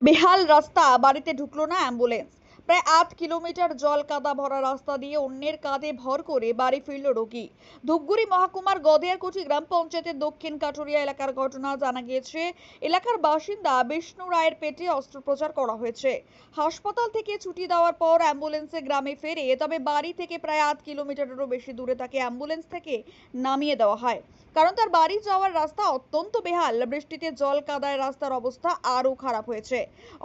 বেহাল রাস্তা, বাড়িতে ঢুকলো না অ্যাম্বুলেন্স। প্রায় 8 কিলোমিটার জল কাদা ভরা রাস্তা দিয়ে অন্যের কাঁধে ভর করে বাড়ি ফিরল রোগী। ধূপগুড়ি মহকুমার গদেয়ারকুচি গ্রাম পঞ্চায়েতের দক্ষিণ কাঠুরিয়া এলাকার ঘটনা। জানা গিয়েছে, এলাকার বাসিন্দা বিষ্ণু রায়ের পেটে অস্ত্রোপচার করা হয়েছে। হাসপাতাল থেকে ছুটি দেওয়ার পর অ্যাম্বুলেন্সে গ্রামে ফেরে, তবে বাড়ি থেকে প্রায় 8 কিলোমিটারেরও বেশি দূরে তাকে অ্যাম্বুলেন্স থেকে নামিয়ে দেওয়া হয়, কারণ তার বাড়ি যাওয়ার রাস্তা অত্যন্ত বেহাল। বৃষ্টিতে জল কাদায় রাস্তার অবস্থা আরো খারাপ হয়েছে।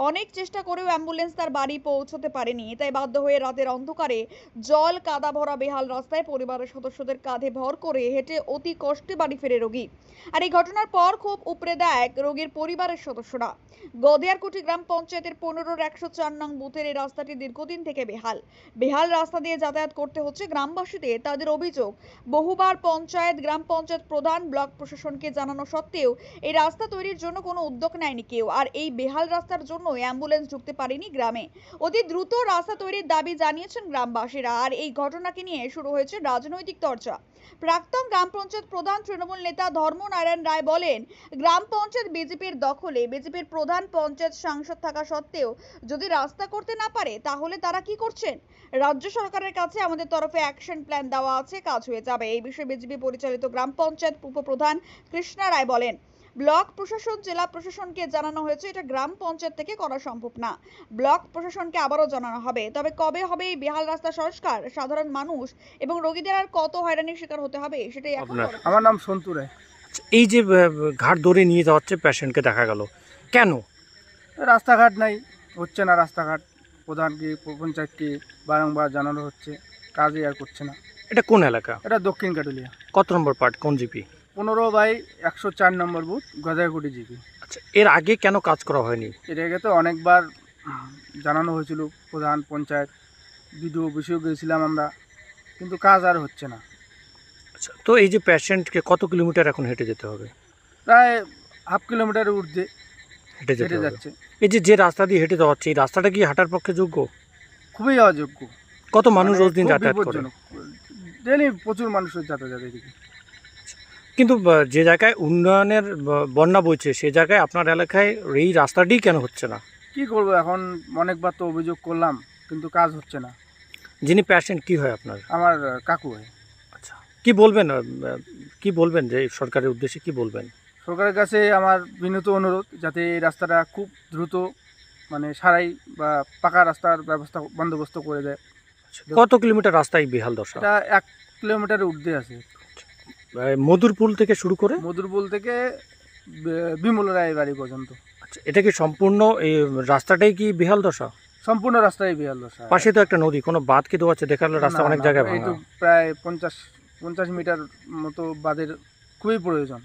অনেক চেষ্টা করেও অ্যাম্বুলেন্স তার বাড়ি পৌঁছতে পারেনি, তাই বাধ্য হয়ে রাতের অন্ধকারে জল কাদা ভরা বেহাল রাস্তায় পরিবারের সদস্যদের কাঁধে ভর করে হেঁটে অতি কষ্টে বাড়ি ফেরে রোগী। আর এই ঘটনার পর খুব উপড়ে দেয় রোগীর পরিবারের সদস্যরা। গদেয়ারকুটি গ্রাম পঞ্চায়েতের 15-র 104 নং বুথের এই রাস্তাটি দীর্ঘদিন থেকে বেহাল রাস্তা দিয়ে যাতায়াত করতে হচ্ছে গ্রামবাসীদের। তাদের অভিযোগ, বহুবার পঞ্চায়েত, গ্রাম পঞ্চায়েত প্রধান, ব্লক প্রশাসনকে জানানো সত্ত্বেও এই রাস্তা তৈরির জন্য কোনো উদ্যোগ নেয়নি কেউ। আর এই বেহাল রাস্তার জন্য অ্যাম্বুলেন্স ঢুকতে পারেনি গ্রামে। অতি দ্রুত রাস্তা তৈরির দাবি জানিয়েছেন গ্রামবাসীরা। আর এই ঘটনাকে নিয়ে শুরু হয়েছে রাজনৈতিক চর্চা। প্রাক্তন গ্রাম পঞ্চায়েত প্রধান তৃণমূল নেতা ধর্মনারায়ণ রায় বলেন, গ্রাম পঞ্চায়েত বিজেপির দখলে। বিজেপির প্রধান পঞ্চায়েত সাংসদ থাকা সত্ত্বেও যদি রাস্তা করতে না পারে, তাহলে তারা কি করছেন? রাজ্য সরকারের কাছে আমাদের তরফে অ্যাকশন প্ল্যান দেওয়া আছে, কাজ হয়ে যাবে। এই বিষয়ে বিজেপি পরিচালিত গ্রাম পঞ্চায়েত উপপ্রধান কৃষ্ণা রায় বলেন, ব্লক প্রশাসন, জেলা প্রশাসনকে জানানো হয়েছে, এটা গ্রাম পঞ্চায়েত থেকে করা সম্ভব না। ব্লক প্রশাসনকে আবারও জানানো হবে। তবে কবে হবে এই বেহাল রাস্তা সংস্কার, সাধারণ মানুষ এবং রোগীদের আর কত হয়রানির শিকার হতে হবে, সেটাই এখন। আমার নাম সন্তু রায়। এই যে ঘাট ধরে নিয়ে যাওয়া হচ্ছে পেশেন্টকে, দেখা গেল কেন? রাস্তাঘাট নাই, হচ্ছে না রাস্তাঘাট। প্রধানকে, পঞ্চায়েতকে বারংবার জানানো হচ্ছে, কাজই আর করছে না। এটা কোন এলাকা? এটা দক্ষিণ কাটুলিয়া, কত নম্বর পার্ট, কোন জিপি? 15/104 নম্বর বুথ, গদাইকুটি জিপি। আচ্ছা, এর আগে কেন কাজ করা হয়নি? এর আগে তো অনেকবার জানানো হয়েছিল, প্রধান, পঞ্চায়েত, বিডিও অফিসেও গিয়েছিলাম আমরা, কিন্তু কাজ আর হচ্ছে না। আচ্ছা, তো এই যে পেশেন্টকে কত কিলোমিটার এখন হেঁটে যেতে হবে? প্রায় হাফ কিলোমিটারের ঊর্ধ্বে হেঁটে যেতে হেঁটে হবে। যাচ্ছে। এই যে রাস্তা দিয়ে হেঁটে যাওয়া হচ্ছে, এই রাস্তাটা কি হাঁটার পক্ষে যোগ্য? খুবই অযোগ্য। কত মানুষ মানে রোজ দিন খুব যাতায়াত করে? বিপজ্জনক। ডেলি প্রচুর মানুষের যাতায়াত এদিকে। কিন্তু যে জায়গায় উন্নয়নের বন্যা বইছে, সে জায়গায় আপনার এলাকায় এই রাস্তাটি কেন হচ্ছে না? কি করব এখন, অনেকবার তো অভিযোগ করলাম, কিন্তু কাজ হচ্ছে না। যিনি পেশেন্ট কি হয় আপনার? আমার কাকু হয়। আচ্ছা, কি বলবেন, কি বলবেন যে সরকারের উদ্দেশ্যে কি বলবেন? সরকারের কাছে আমার বিনীত অনুরোধ, যাতে এই রাস্তাটা খুব দ্রুত মানে সারাই বা পাকা রাস্তার ব্যবস্থা বন্দোবস্ত করে দেয়। কত কিলোমিটার রাস্তায় বেহাল দশা? এটা 1 কিলোমিটারের ঊর্ধ্বে আছে। মধুরপুল থেকে শুরু করে মধুরপুল থেকে বিমল রায় বাড়ি পর্যন্ত। আচ্ছা, এটা কি সম্পূর্ণ এই রাস্তাটাই কি বেহাল দশা? সম্পূর্ণ রাস্তায় বেহাল দশা। পাশে তো একটা নদী, কোনো বাঁধ কি দেওয়া আছে? দেখালো রাস্তা অনেক জায়গায় ভাঙা। এইটুকু প্রায় 50 মিটার মতো বাঁধের খুবই প্রয়োজন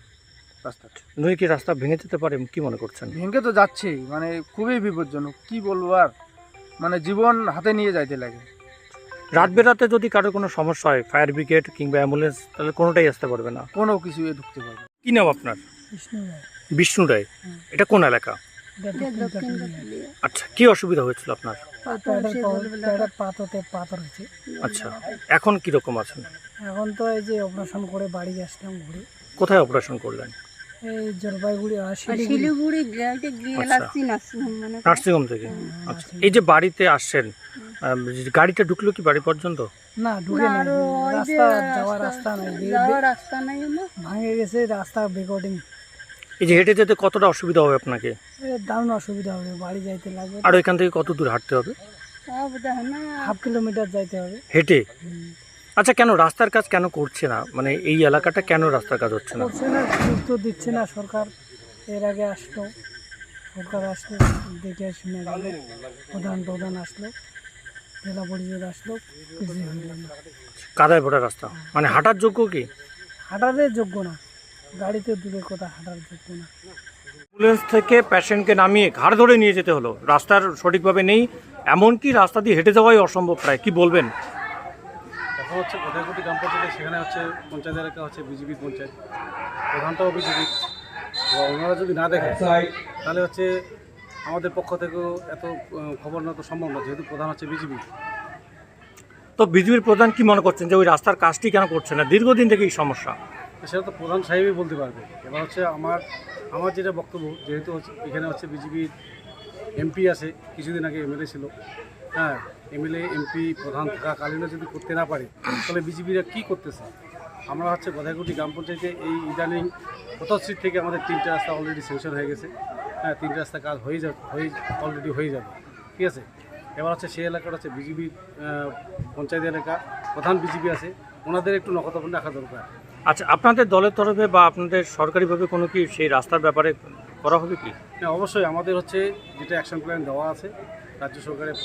রাস্তাটা। নদী কি রাস্তা ভেঙে যেতে পারে, কি মনে করছেন? ভেঙে তো যাচ্ছেই, মানে খুবই বিপজ্জনক। কি বলবো আর, মানে জীবন হাতে নিয়ে যাইতে লাগে। রাত বেরাতে যদি কারো কোনো সমস্যা হয়, ফায়ার ব্রিগেড কিংবা অ্যাম্বুলেন্স, তাহলে কোনোটাই আসতে পারবে না। কোনো কিছু ঢুকতে পারবে। কি নাম আপনার? বিষ্ণু রায়। এটা কোন এলাকা? আচ্ছা, কি অসুবিধা হয়েছিল আপনার? পাথর হয়েছে। আচ্ছা, এখন কিরকম আছেন? এখন তো এই যে অপারেশন করে বাড়ি আসলাম ঘুরে। কোথায় অপারেশন করলেন? এই জলপাইগুড়ি আর শিলিগুড়ি নার্সিংহোম থেকে। আচ্ছা, এই যে বাড়িতে আসছেন, গাড়িটা ঢুকলো কি বাড়ি পর্যন্ত? না, ঢুকে নেই, রাস্তা যাওয়ার রাস্তা নাই, ভাঙে গেছে রাস্তা বেকটিং। এই যে হেঁটে যেতে কতটা অসুবিধা হবে আপনাকে? দারুণ অসুবিধা হবে, বাড়ি যাইতে লাগবে। আর ওইখান থেকে কত দূর হাঁটতে হবে? হাফ কিলোমিটার যাইতে হবে হেঁটে। আচ্ছা, কেন রাস্তার কাজ কেন করছে না? মানে এই এলাকাটা কেন রাস্তার কাজ হচ্ছে না? করছে না, গুরুত্ব দিচ্ছে না সরকার। এর আগে আসলো সরকার, আসলো দেখে শুনে গেল, প্রধান আসলো, জেলা পরিষদ আসলো, কিছুই হইল না। কাদায় ভরা রাস্তা, মানে হাঁটার যোগ্য কি? হাঁটার যোগ্য না, গাড়িতে দূরে কোথাও হাঁটার যোগ্য না। অ্যাম্বুলেন্স থেকে পেশেন্টকে নামিয়ে ঘাড় ধরে নিয়ে যেতে হলো, রাস্তার সঠিকভাবে নেই, এমনকি রাস্তা দিয়ে হেঁটে যাওয়াই অসম্ভব প্রায়। কি বলবেন? এখন হচ্ছে গদাইকুটি গ্রাম পঞ্চায়েতে, সেখানে হচ্ছে পঞ্চায়েত এলাকা হচ্ছে বিজেপি পঞ্চায়েত, প্রধানটাও বিজেপি। ওনারা যদি না দেখে তাহলে হচ্ছে আমাদের পক্ষ থেকেও এত খবর নেওয়া তো সম্ভব না, যেহেতু প্রধান হচ্ছে বিজেপি। তো বিজেপির প্রধান কি মনে করছেন যে ওই রাস্তার কাজটি কেন করছে না? দীর্ঘদিন থেকে এই সমস্যা। সেটা তো প্রধান সাহেবই বলতে পারবে। এবার হচ্ছে আমার যেটা বক্তব্য, যেহেতু হচ্ছে এখানে হচ্ছে বিজেপির এমপি আছে, কিছুদিন আগে এমএলএ ছিল। হ্যাঁ, এমএলএ এমপি প্রধান থাকাকালীনও যদি করতে না পারে তাহলে বিজেপিরা কী করতেছে? আমরা হচ্ছে গদাইকুটি গ্রাম পঞ্চায়েতে এই ইদানিং পথশ্রীর থেকে আমাদের 3টে রাস্তা অলরেডি স্যাংশন হয়ে গেছে। হ্যাঁ, 3টে রাস্তা কাজ অলরেডি হয়ে যাবে, ঠিক আছে। এবার হচ্ছে সেই এলাকাটা হচ্ছে বিজেপির পঞ্চায়েত এলাকা, প্রধান বিজেপি আছে, ওনাদের একটু নখদর্পণ রাখা দরকার। আচ্ছা, আপনাদের দলের তরফে বা আপনাদের সরকারিভাবে কোনো কি সেই রাস্তার ব্যাপারে করা হবে কি? হ্যাঁ, অবশ্যই আমাদের হচ্ছে যেটা অ্যাকশন প্ল্যান দেওয়া আছে রাজ্য সরকারের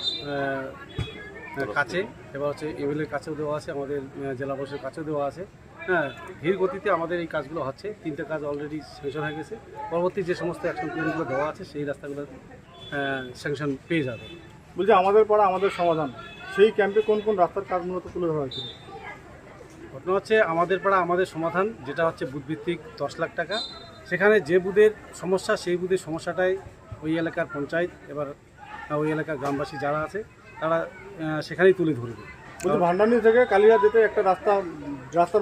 কাছে, এবার হচ্ছে এমএলএর কাছেও দেওয়া আছে, আমাদের জেলা পরিষদের কাছেও দেওয়া আছে। হ্যাঁ, ধীর গতিতে আমাদের এই কাজগুলো হচ্ছে, 3টে কাজ অলরেডি স্যাংশন হয়ে গেছে। পরবর্তী যে সমস্ত অ্যাকশন প্ল্যানগুলো দেওয়া আছে সেই রাস্তাগুলো স্যাংশন পেয়ে যাবে। বলছি আমাদের পাড়া আমাদের সমাধান, সেই ক্যাম্পে কোন কোন রাস্তার কাজ মূলত তুলে ধরা হয়েছিল? ঘটনা হচ্ছে আমাদের পাড়া আমাদের সমাধান, যেটা হচ্ছে বুথভিত্তিক 10 লাখ টাকা। সেখানে যে বুথের সমস্যা সেই বুথের সমস্যাটাই ওই এলাকার পঞ্চায়েত এবার ওই এলাকার গ্রামবাসী যারা আছে তারা সেখানেই তুলে ধরবে। বলছি ভান্ডানি থেকে কালিয়া যেতে একটা রাস্তার